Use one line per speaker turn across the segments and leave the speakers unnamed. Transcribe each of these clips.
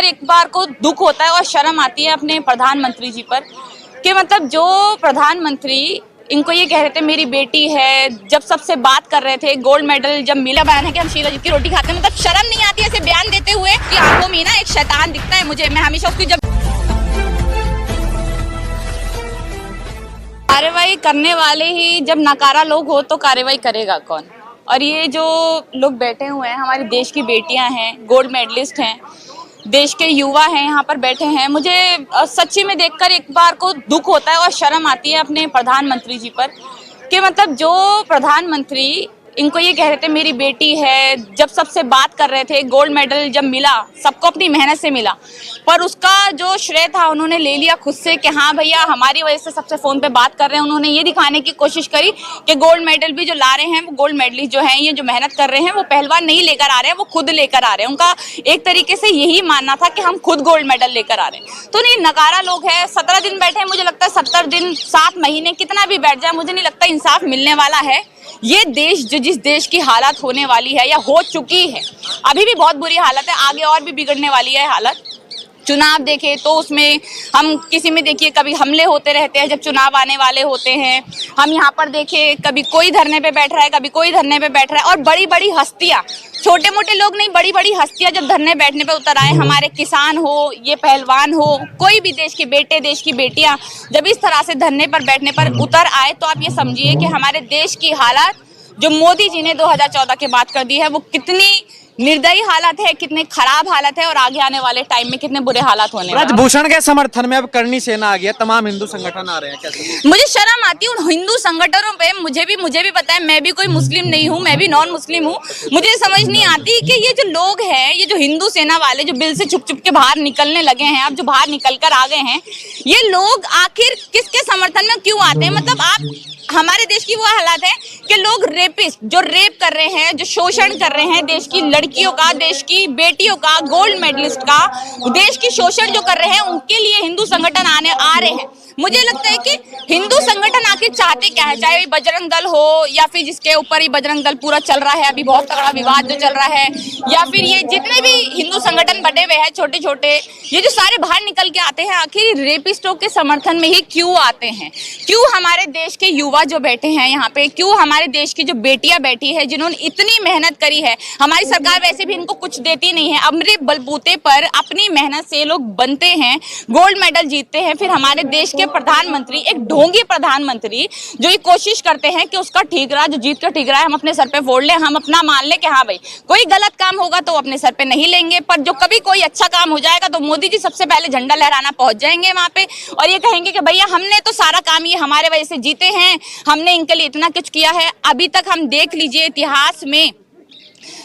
एक बार को दुख होता है और शर्म आती है अपने प्रधानमंत्री जी पर कि मतलब जो प्रधानमंत्री इनको ये कह रहे थे मेरी बेटी है, जब सबसे बात कर रहे थे, गोल्ड मेडल जब मिला, बयान है कि हम शीला जीत की रोटी खाते हैं, मतलब शर्म नहीं आती ऐसे बयान देते हुए कि आंखों में ना एक शैतान दिखता है मुझे। मैं हमेशा उसकी जब कार्रवाई करने वाले ही जब नकारा लोग हो तो कार्रवाई करेगा कौन। और ये जो लोग बैठे हुए हैं, हमारे देश की बेटियां हैं, गोल्ड मेडलिस्ट हैं, देश के युवा हैं, यहाँ पर बैठे हैं। मुझे सच्ची में देखकर एक बार को दुख होता है और शर्म आती है अपने प्रधानमंत्री जी पर कि मतलब जो प्रधानमंत्री इनको ये कह रहे थे मेरी बेटी है, जब सबसे बात कर रहे थे, गोल्ड मेडल जब मिला, सबको अपनी मेहनत से मिला, पर उसका जो श्रेय था उन्होंने ले लिया खुद से कि हाँ भैया हमारी वजह से सबसे फोन पे बात कर रहे हैं। उन्होंने ये दिखाने की कोशिश करी कि गोल्ड मेडल भी जो ला रहे हैं, वो गोल्ड मेडलिस्ट जो हैं, ये जो मेहनत कर रहे हैं, वो पहलवान नहीं लेकर आ रहे हैं, वो खुद लेकर आ रहे हैं। उनका एक तरीके से यही मानना था कि हम खुद गोल्ड मेडल लेकर आ रहे हैं। तो नहीं, नकारा लोग है, 17 दिन बैठे हैं, मुझे लगता है 70 दिन 7 महीने कितना भी बैठ जाए, मुझे नहीं लगता इंसाफ मिलने वाला है। ये देश जो जिस देश की हालत होने वाली है या हो चुकी है, अभी भी बहुत बुरी हालत है, आगे और भी बिगड़ने वाली है हालत। चुनाव देखें तो उसमें हम किसी में देखिए कभी हमले होते रहते हैं जब चुनाव आने वाले होते हैं। हम यहाँ पर देखें कभी कोई धरने पे बैठ रहा है, कभी कोई धरने पे बैठ रहा है, और बड़ी बड़ी हस्तियाँ, छोटे मोटे लोग नहीं, बड़ी बड़ी हस्तियाँ जब धरने बैठने पे उतर आए, हमारे किसान हो, ये पहलवान हो, कोई भी देश के बेटे, देश की बेटियाँ जब इस तरह से धरने पर बैठने पर उतर आए, तो आप ये समझिए कि हमारे देश की हालत जो मोदी जी ने 2014 के बाद कर दी है, वो कितनी निर्दयी हालत है, कितने खराब हालत है, और आगे आने वाले टाइम में कितने बुरे हालात होने वाले।
ब्रजभूषण के समर्थन में अब करणी सेना आ गया, तमाम हिंदू संगठन आ रहे हैं, कैसे?
मुझे शर्म आती है उन हिंदू संगठनों पे। मुझे भी पता है, मैं भी कोई मुस्लिम नहीं हूँ, मैं भी नॉन मुस्लिम हूँ। मुझे समझ नहीं आती कि ये जो लोग हैं, ये जो हिंदू सेना वाले जो बिल से छुप छुप के बाहर निकलने लगे हैं, अब जो बाहर निकल कर आ गए हैं, ये लोग आखिर किसके समर्थन में क्यों आते हैं? मतलब आप, हमारे देश की वो हालत है कि लोग रेपिस्ट जो रेप कर रहे हैं, जो शोषण कर रहे हैं देश की लड़कियों का, देश की बेटियों का, गोल्ड मेडलिस्ट का, देश की शोषण जो कर रहे हैं, उनके लिए हिंदू संगठन आ रहे हैं। मुझे लगता है कि हिंदू संगठन आखिर चाहते क्या है, चाहे बजरंग दल हो या फिर जिसके ऊपर ही बजरंग दल पूरा चल रहा है, अभी बहुत तगड़ा विवाद जो चल रहा है, या फिर ये जितने भी हिंदू संगठन बने हुए हैं छोटे छोटे, ये जो सारे बाहर निकल के आते हैं, आखिर रेपिस्टों के समर्थन में ही क्यों आते हैं? क्यों हमारे देश के युवा जो बैठे हैं यहाँ पे, क्यों हमारे देश की जो बेटियां बैठी है, जिन्होंने इतनी मेहनत करी है, हमारी सरकार वैसे भी इनको कुछ देती नहीं है, अपने बलबूते पर अपनी मेहनत से लोग बनते हैं, गोल्ड मेडल जीतते हैं, फिर हमारे देश के प्रधानमंत्री, एक ढोंगी प्रधानमंत्री जो ये कोशिश करते हैं कि उसका ठीकरा जो जीत का ठीकरा है हम अपने सर पे फोड़ लें, हम अपना मान लें कि हाँ भाई कोई गलत काम होगा तो अपने सर पे नहीं लेंगे, पर जो कभी कोई अच्छा काम हो जाएगा तो मोदी जी सबसे पहले झंडा लहराना पहुंच जाएंगे वहां पे, और ये कहेंगे कि भैया हमने तो सारा काम, ये हमारे वजह से जीते हैं, हमने इनके लिए इतना कुछ किया है। अभी तक हम देख लीजिए इतिहास में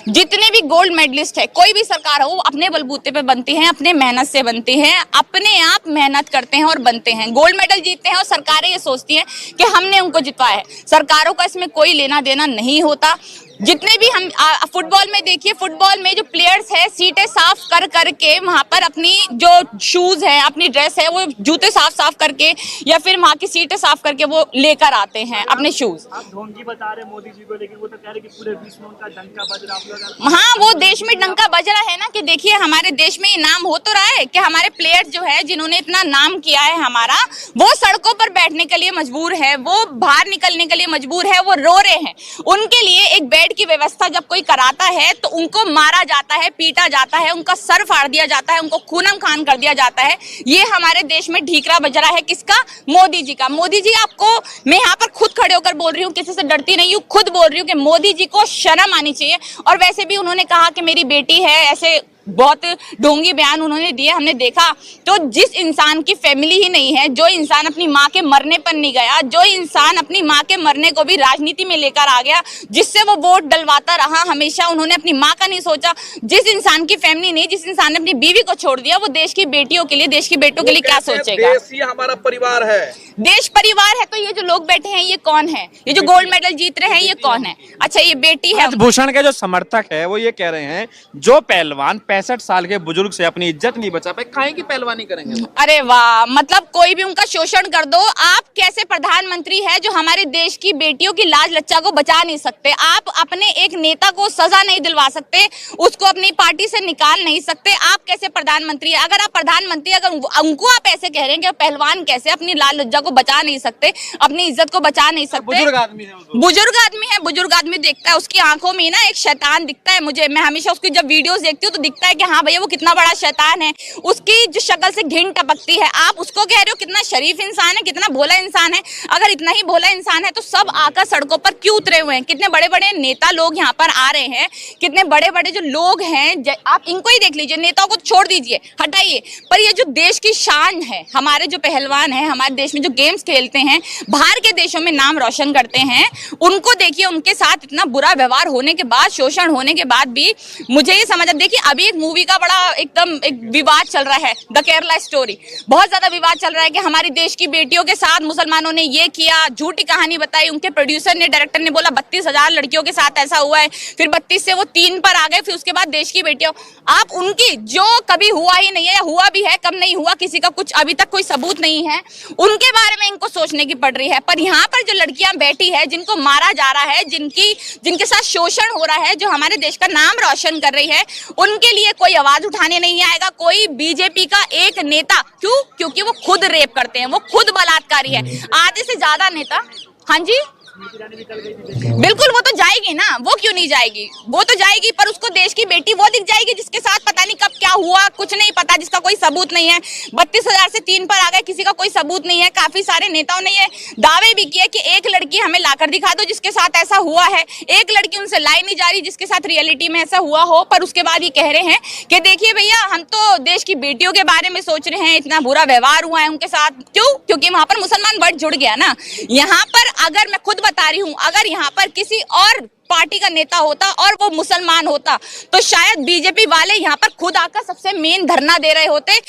जितने भी गोल्ड मेडलिस्ट है, कोई भी सरकार हो, वो अपने बलबूते पे बनती है, अपने मेहनत से बनती है, अपने आप मेहनत करते हैं और बनते हैं, गोल्ड मेडल जीतते हैं, और सरकारें ये सोचती हैं कि हमने उनको जितवाया है। सरकारों का इसमें कोई लेना देना नहीं होता। जितने भी हम फुटबॉल में देखिए, फुटबॉल में जो प्लेयर्स है सीटें साफ कर करके वहां पर अपनी जो शूज है, अपनी ड्रेस है, वो जूते साफ करके या फिर वहां की सीटें साफ करके वो लेकर आते हैं अपने शूज।
आप ढोंगी बता रहे मोदी जी को, लेकिन वो तो कह रहे कि पूरे विश्व में उनका डंका बज रहा है।
हाँ, वो देश में डंका बज रहा है ना, कि देखिए हमारे देश में ये नाम हो तो रहा है कि हमारे प्लेयर्स जो है, जिन्होंने इतना नाम किया है हमारा, वो सड़कों पर बैठने के लिए मजबूर है, वो बाहर निकलने के लिए मजबूर है, वो रो रहे हैं। उनके लिए एक बेड की व्यवस्था जब कोई कराता है तो उनको मारा जाता है, पीटा जाता है, उनका सर फाड़ दिया जाता है, उनको खूनम खान कर दिया जाता है। ये हमारे देश में ठीकरा बज रहा है किसका? मोदी जी का। मोदी जी, आपको मैं यहाँ पर खुद खड़े होकर बोल रही हूँ, किसी से डरती नहीं हूँ, खुद बोल रही हूँ कि मोदी जी को शर्म आनी चाहिए। और वैसे भी उन्होंने कहा कि मेरी बेटी है, ऐसे बहुत ढोंगी बयान उन्होंने दिए, हमने देखा। तो जिस इंसान की फैमिली ही नहीं है, जो इंसान अपनी माँ के मरने पर नहीं गया, जो इंसान अपनी माँ के मरने को भी राजनीति में लेकर आ गया, जिससे वो वोट डलवाता रहा हमेशा, उन्होंने अपनी माँ का नहीं सोचा। जिस इंसान की फैमिली नहीं, जिस इंसान ने अपनी बीवी को छोड़ दिया, वो देश की बेटियों के लिए, देश की बेटों के लिए क्या सोचेगा?
देश ही हमारा परिवार है,
देश परिवार है। तो ये जो लोग बैठे हैं, ये कौन है? ये जो गोल्ड मेडल जीत रहे हैं, ये कौन है? अच्छा, ये बेटी है।
ब्रजभूषण के जो समर्थक है वो ये कह रहे हैं, जो पहलवान 65 साल के बुजुर्ग से अपनी इज्जत नहीं बचा पाए, काहे की पहलवानी करेंगे?
अरे वाह, मतलब कोई भी उनका शोषण कर दो। आप कैसे प्रधानमंत्री है जो हमारे देश की बेटियों की लाज लज्जा को बचा नहीं सकते? आप अपने एक नेता को सजा नहीं दिलवा सकते, उसको अपनी पार्टी से निकाल नहीं सकते। आप कैसे प्रधानमंत्री है? अगर आप प्रधानमंत्री, अगर उनको आप ऐसे कह रहे हैं कि पहलवान कैसे अपनी लाज लज्जा को बचा नहीं सकते, अपनी इज्जत को बचा नहीं सकते?
बुजुर्ग आदमी है वो तो।
बुजुर्ग आदमी है, बुजुर्ग आदमी देखता है, उसकी आंखों में ना एक शैतान दिखता है मुझे। मैं हमेशा उसकी जब वीडियोस देखती हूँ तो दिखता है कि हाँ भैया वो कितना बड़ा शैतान है। उसकी जो शक्ल से घिन टपकती है। आप उसको कह रहे हो कितना शरीफ इंसान है, कितना भोला इंसान है। अगर इतना ही भोला इंसान है तो सब आकर सड़कों पर क्यों उतरे हुए हैं? कितने बड़े बड़े नेता लोग यहाँ पर आ रहे हैं, कितने बड़े बड़े जो लोग हैं, आप इनको ही देख लीजिए। नेताओं को छोड़ दीजिए, हटाइए, पर ये जो देश की शान है, हमारे जो पहलवान है, हमारे देश में जो गेम्स खेलते हैं, बाहर के देशों में नाम रोशन करते हैं, उनको देखिए। उनके साथ इतना बुरा व्यवहार होने के बाद, शोषण होने के बाद भी मुझे ये समझ, देखिए अभी एक मूवी का बड़ा एकदम एक विवाद चल रहा है, द केरला स्टोरी। बहुत ज्यादा विवाद चल रहा है कि हमारी देश की बेटियों के साथ मुसलमानों ने ये किया, झूठी कहानी बताई। उनके प्रोड्यूसर ने, डायरेक्टर ने बोला 32,000 लड़कियों के साथ ऐसा हुआ है, फिर 32 से वो 3 पर आ गए, फिर उसके बाद देश की बेटियों। आप उनकी, जो कभी हुआ ही नहीं है, या हुआ भी है कब नहीं हुआ, किसी का कुछ अभी तक कोई सबूत नहीं है, उनके बारे में इनको सोचने की पड़ रही है। पर यहाँ पर जो लड़कियां बैठी है, जिनको मारा जा रहा है, जिनके साथ शोषण हो रहा है, जो हमारे देश का नाम रोशन कर रही है, उनके लिए कोई आवाज उठाने नहीं आएगा। कोई बीजेपी का एक नेता, क्यों? क्योंकि वो खुद रेप करते हैं, वो खुद बलात्कारी है। आधे से ज्यादा नेता, हाँ जी बिल्कुल, वो तो जाएगी ना, वो क्यों नहीं जाएगी? वो तो जाएगी, पर उसको देश की बेटी वो दिख जाएगी जिसके साथ पता नहीं कब क्या हुआ, कुछ नहीं पता, जिसका कोई सबूत नहीं है। 32,000 से 3 पर आ गए, किसी का कोई सबूत नहीं है। काफी सारे नेताओं ने ये दावे भी किए कि एक लड़की हमें लाकर दिखा दो जिसके साथ ऐसा हुआ है। एक लड़की उनसे लाई नहीं जा रही जिसके साथ रियलिटी में ऐसा हुआ हो, पर उसके बाद ये कह रहे हैं कि देखिए भैया, हम तो देश की बेटियों के बारे में सोच रहे हैं, इतना बुरा व्यवहार हुआ है उनके साथ। क्यों? क्योंकि वहां पर मुसलमान वर्ड जुड़ गया ना। यहाँ पर अगर मैं खुद बता रही हूँ, अगर यहाँ पर किसी और पार्टी का नेता होता और वो मुसलमान होता तो शायद बीजेपी वाले यहाँ पर खुद आकर सबसे मेन धरना दे रहे होते,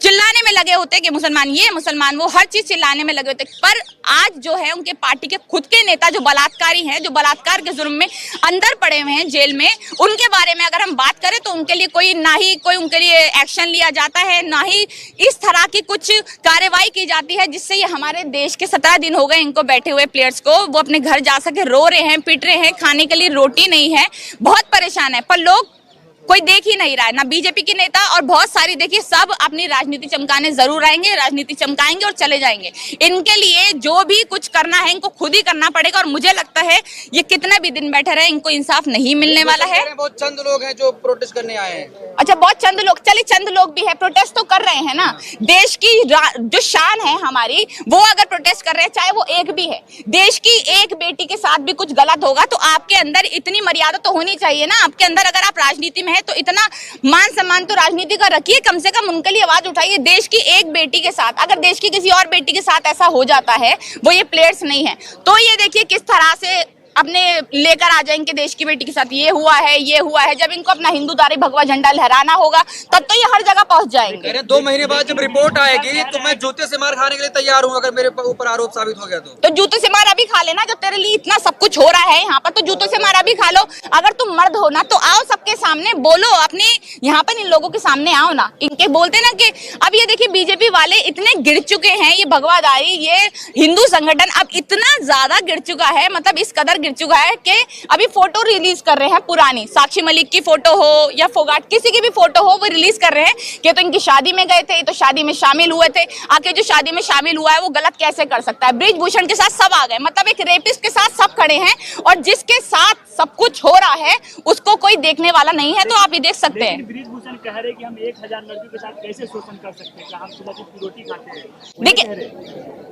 चिल्लाने में लगे होते कि मुसलमान ये, मुसलमान वो, हर चीज चिल्लाने में लगे होते। पर आज जो है उनके पार्टी के खुद के नेता जो बलात्कारी हैं, जो बलात्कार के जुर्म में अंदर पड़े हुए हैं जेल में, उनके बारे में अगर हम बात करें तो उनके लिए कोई, ना ही कोई उनके लिए एक्शन लिया जाता है, ना ही इस तरह की कुछ कार्रवाई की जाती है जिससे ये हमारे देश के 17 दिन हो गए इनको बैठे हुए प्लेयर्स को, वो अपने घर जा सके। रो रहे हैं, पिट रहे हैं, खाने के लिए रोटी नहीं है, बहुत परेशान है, पर लोग कोई देख ही नहीं रहा है। ना बीजेपी के नेता, और बहुत सारी, देखिए सब अपनी राजनीति चमकाने जरूर आएंगे, राजनीति चमकाएंगे और चले जाएंगे। इनके लिए जो भी कुछ करना है इनको खुद ही करना पड़ेगा, और मुझे लगता है ये कितना भी दिन बैठे रहे इनको इंसाफ नहीं मिलने वाला है।
बहुत चंद लोग हैं जो प्रोटेस्ट करने आए हैं।
अच्छा, बहुत चंद लोग, चलिए चंद लोग भी है, प्रोटेस्ट तो कर रहे हैं ना। देश की जो शान है हमारी, वो अगर प्रोटेस्ट कर रहे हैं, चाहे वो एक भी है, देश की एक बेटी के साथ भी कुछ गलत होगा तो आपके अंदर इतनी मर्यादा तो होनी चाहिए ना। आपके अंदर, अगर आप राजनीति में है तो इतना मान सम्मान तो राजनीति का रखिए, कम से कम उनके लिए आवाज उठाइए। देश की एक बेटी के साथ, अगर देश की किसी और बेटी के साथ ऐसा हो जाता है, वो ये प्लेयर्स नहीं है, तो ये देखिए किस तरह से अपने लेकर आ जाएंगे देश की बेटी के साथ ये हुआ है, ये हुआ है। जब इनको अपना हिंदुत्ववादी भगवा झंडा लहराना होगा तब तो ये हर जगह पहुंच जाएंगे।
2 महीने बाद जब रिपोर्ट आएगी तो मैं जूते से मार खाने के लिए तैयार हूँ, अगर मेरे ऊपर आरोप साबित हो गया तो
जूतों से मार अभी खा लेना, जब तेरे लिए इतना सब कुछ हो रहा है यहाँ पर, तो जूतों से मार अभी खा लो। अगर तुम मर्द हो ना तो आओ सबके सामने बोलो, अपने यहाँ पर इन लोगों के सामने आओ ना। इनके बोलते ना कि अब ये देखिए बीजेपी वाले इतने गिर चुके हैं, ये भगवाधारी, ये हिंदू संगठन अब इतना ज्यादा गिर चुका है, मतलब इस कदर गिर चुका है कि अभी फोटो रिलीज कर रहे हैं पुरानी, साक्षी मलिक की फोटो हो या फोगाट किसी की भी फोटो हो, वो रिलीज कर रहे हैं कि तो इनकी शादी में गए थे, तो शादी में शामिल हुए थे, आके जो शादी में शामिल हुआ है वो गलत कैसे कर सकता है। ब्रिजभूषण के साथ सब आ गए, मतलब एक रेपिस्ट के साथ सब खड़े हैं, और जिसके साथ सब कुछ हो रहा है उसको कोई देखने वाला नहीं है। तो आप ये देख सकते हैं,
ब्रिजभूषण कह रहे कि हम 1000 लड़कियों के साथ कैसे शोषण कर सकते हैं, हम सुबह की रोटी खाते हैं।
देखिए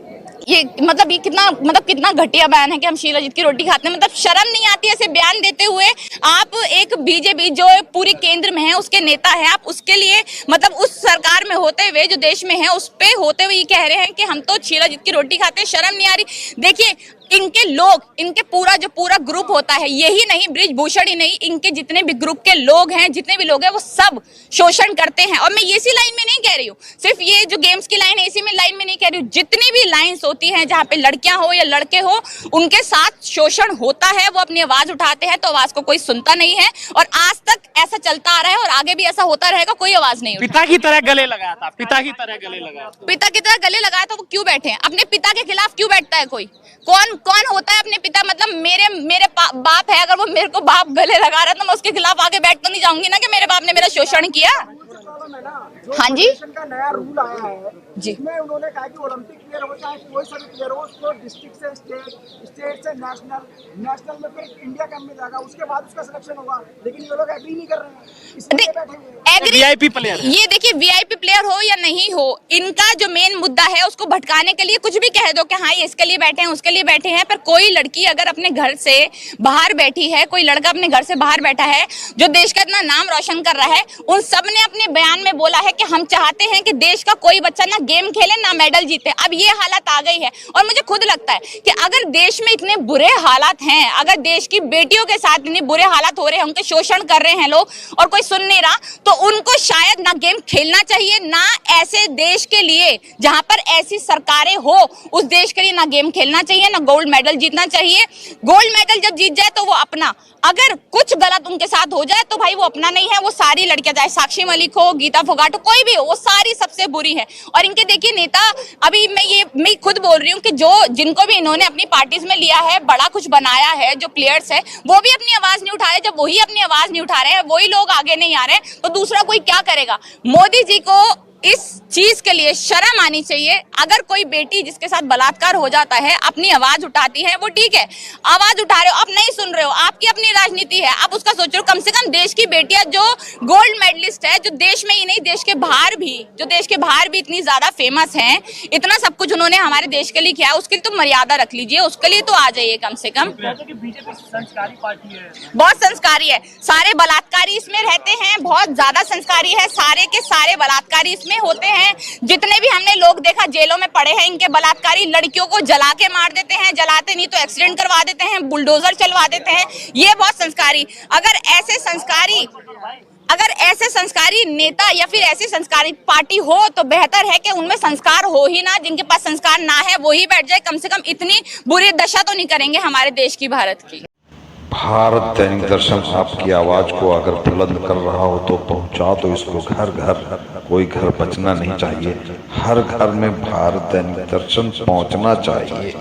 ये मतलब कितना घटिया बयान है कि हम शीलाजीत की रोटी खाते हैं। मतलब शर्म नहीं आती ऐसे बयान देते हुए। आप एक बीजेपी जो पूरे केंद्र में है उसके नेता है, आप उसके लिए मतलब उस सरकार में होते हुए जो देश में है उस पे होते हुए ये कह रहे हैं कि हम तो शीलाजीत की रोटी खाते हैं, शर्म नहीं आ रही। देखिए इनके लोग, इनके जो पूरा ग्रुप होता है, यही नहीं बृजभूषण ही नहीं, इनके जितने भी ग्रुप के लोग हैं, जितने भी लोग हैं, वो सब शोषण करते हैं। और मैं इसी लाइन में नहीं कह रही हूँ, सिर्फ ये जो गेम्स की लाइन है इसी में लाइन में नहीं कह रही हूँ, जितनी भी लाइन्स होती हैं जहाँ पे लड़कियां हो या लड़के हो, उनके साथ शोषण होता है। वो अपनी आवाज उठाते हैं तो आवाज को कोई सुनता नहीं है, और आज तक ऐसा चलता आ रहा है और आगे भी ऐसा होता रहेगा, कोई आवाज नहीं
पिता की तरह गले लगाया था, पिता की तरह गले लगाया था।
पिता की तरह गले लगाया तो वो क्यों बैठे हैं? अपने पिता के खिलाफ क्यों बैठता है कोई? कौन होता है अपने पिता? मतलब मेरे बाप है, अगर वो मेरे को बाप गले लगा रहा है तो मैं उसके खिलाफ आगे बैठ तो नहीं जाऊंगी ना कि मेरे बाप ने मेरा शोषण किया। हाँ जी,
का नया रूल आया है
जी,
जिसमें उन्होंने कहा कि ओलंपिक प्लेयर हो चाहे कोई सा भी प्लेयर हो, उसको डिस्ट्रिक्ट से स्टेट, स्टेट से नेशनल में फिर इंडिया कैंप में जाएगा, उसके बाद उसका सिलेक्शन होगा। लेकिन ये लोग एग्री नहीं कर रहे हैं, इसलिए बैठे हुए हैं।
वीआईपी प्लेयर,
ये देखिए वीआईपी प्लेयर हो या नहीं हो, इनका जो मेन मुद्दा है उसको भटकाने के लिए कुछ भी कह दो कि हाँ ये इसके लिए बैठे हैं, उसके लिए बैठे हैं। पर कोई लड़की अगर अपने घर से बाहर बैठी है, कोई लड़का अपने घर से बाहर बैठा है जो देश का इतना नाम रोशन कर रहा है, उन सब ने अपने बयान में बोला है कि हम चाहते हैं कि देश का कोई बच्चा ना गेम खेले ना मेडल जीते। अब ये हालत आ गई है और मुझे खुद लगता है कि अगर देश में इतने बुरे हालात हैं, अगर देश की बेटियों के साथ इतने बुरे हालात हो रहे हैं, उनके शोषण कर रहे हैं लोग और कोई सुन नहीं रहा, तो उनको शायद ना गेम खेलना चाहिए, ना ऐसे देश के लिए जहां पर ऐसी सरकारें हो उस देश के लिए ना गेम खेलना चाहिए, ना गोल्ड मेडल जीतना चाहिए। गोल्ड मेडल जब जीत जाए तो वो अपना, अगर कुछ गलत उनके साथ हो जाए तो भाई वो अपना नहीं है, वो सारी लड़कियां, चाहे साक्षी मलिक हो, गीता फोगाट हो, कोई भी हो, वो सारी सबसे बुरी है। और इनके देखिए नेता, अभी मैं खुद बोल रही हूँ कि जिनको भी इन्होंने अपनी पार्टीज में लिया है, बड़ा कुछ बनाया है, जो प्लेयर्स है वो भी अपनी आवाज नहीं उठा रहे। जब वही अपनी आवाज नहीं उठा रहे हैं, वही लोग आगे नहीं आ रहे, तो दूसरा कोई क्या करेगा? मोदी जी को इस चीज के लिए शर्म आनी चाहिए। अगर कोई बेटी जिसके साथ बलात्कार हो जाता है अपनी आवाज उठाती है, वो ठीक है, आवाज उठा रहे हो, आप नहीं सुन रहे हो, आपकी अपनी राजनीति है, आप उसका सोचो। कम से कम देश की बेटियां जो गोल्ड मेडलिस्ट है, जो देश में ही नहीं देश के बाहर भी इतनी ज्यादा फेमस हैं, इतना सब कुछ उन्होंने हमारे देश के लिए किया, उसके लिए तो मर्यादा रख लीजिए, उसके लिए तो आ जाइए कम से कम।
बीजेपी संस्कारी पार्टी है,
बहुत संस्कारी है, सारे बलात्कारी इसमें रहते हैं, बहुत ज्यादा संस्कारी है, सारे के सारे बलात्कारी इसमें होते हैं। जितने भी हमने लोग देखा जेलों में पड़े हैं इनके बलात्कारी, लड़कियों को जला के मार देते हैं, जलाते नहीं तो एक्सीडेंट करवा देते हैं, बुलडोजर चलवा देते हैं, ये बहुत संस्कारी। अगर ऐसे संस्कारी नेता या फिर ऐसी संस्कारी पार्टी हो तो बेहतर है कि उनमें संस्कार हो ही ना, जिनके पास संस्कार ना है वो ही बैठ जाए। कम से कम इतनी बुरी दशा तो नहीं करेंगे हमारे देश की, भारत की।
भारत दैनिक दर्शन आपकी आवाज को अगर बुलंद कर रहा हो तो पहुंचा दो इसको घर घर, कोई घर बचना नहीं चाहिए, हर घर में भारत दैनिक दर्शन पहुंचना चाहिए।